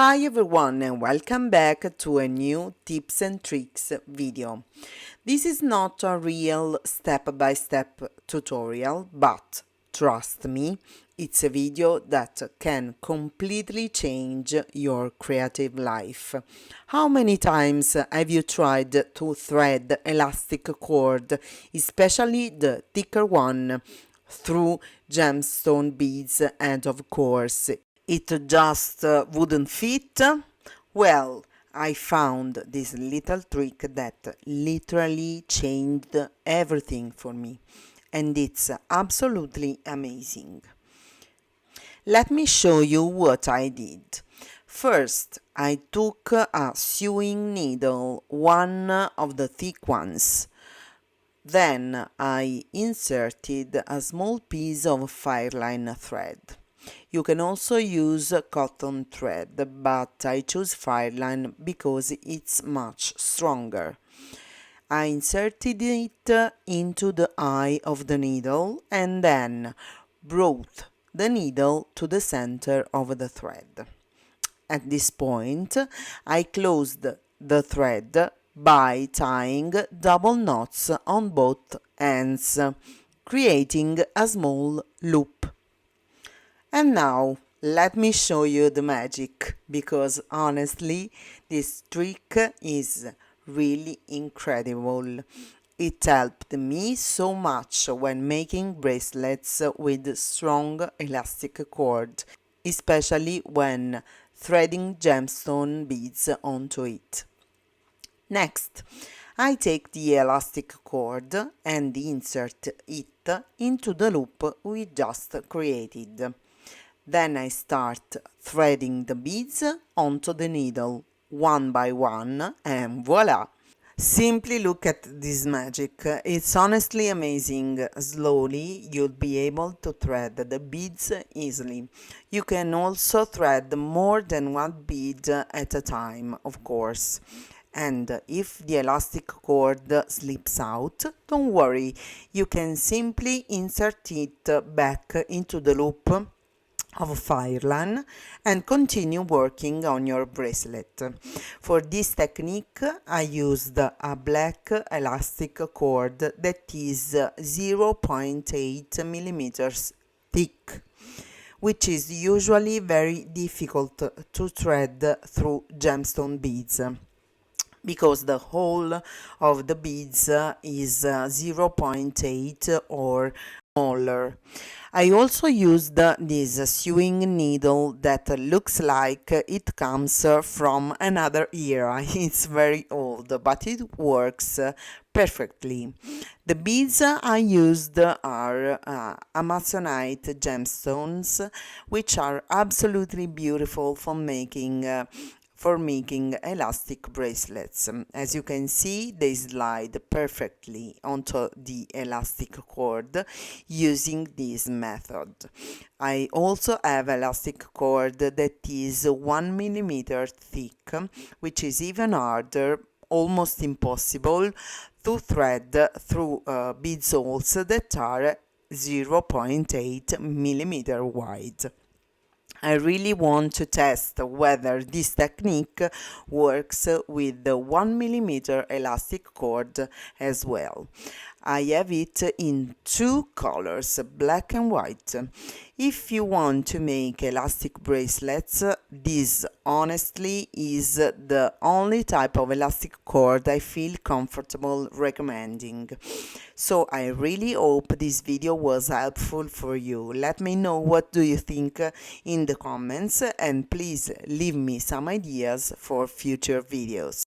Hi everyone and welcome back to a new tips and tricks video. This is not a real step-by-step tutorial, but trust me, it's a video that can completely change your creative life. How many times have you tried to thread elastic cord, especially the thicker one, through gemstone beads and of course it just wouldn't fit? Well, I found this little trick that literally changed everything for me, and it's absolutely amazing. Let me show you what I did. First, I took a sewing needle, one of the thick ones. Then I inserted a small piece of fireline thread. You can also use cotton thread, but I choose fireline because it's much stronger. I inserted it into the eye of the needle and then brought the needle to the center of the thread. At this point, I closed the thread by tying double knots on both ends, creating a small loop. And now let me show you the magic, because honestly this trick is really incredible. It helped me so much when making bracelets with strong elastic cord, especially when threading gemstone beads onto it. Next, I take the elastic cord and insert it into the loop we just created. Then I start threading the beads onto the needle one by one and voila! Simply look at this magic. It's honestly amazing. Slowly you'll be able to thread the beads easily. You can also thread more than one bead at a time, of course. And if the elastic cord slips out, don't worry, you can simply insert it back into the loop of fireline and continue working on your bracelet. For this technique I used a black elastic cord that is 0.8 millimeters thick, which is usually very difficult to thread through gemstone beads because the hole of the beads is 0.8 or smaller. I also used this sewing needle that looks like it comes from another era. It's very old, but it works perfectly. The beads I used are Amazonite gemstones, which are absolutely beautiful for making elastic bracelets. As you can see, they slide perfectly onto the elastic cord using this method. I also have elastic cord that is 1 millimeter thick, which is even harder, almost impossible to thread through bead holes that are 0.8 millimeter wide. I really want to test whether this technique works with the 1 millimeter elastic cord as well. I have it in two colors, black and white. If you want to make elastic bracelets, this honestly is the only type of elastic cord I feel comfortable recommending. So I really hope this video was helpful for you. Let me know what do you think in the comments, and please leave me some ideas for future videos.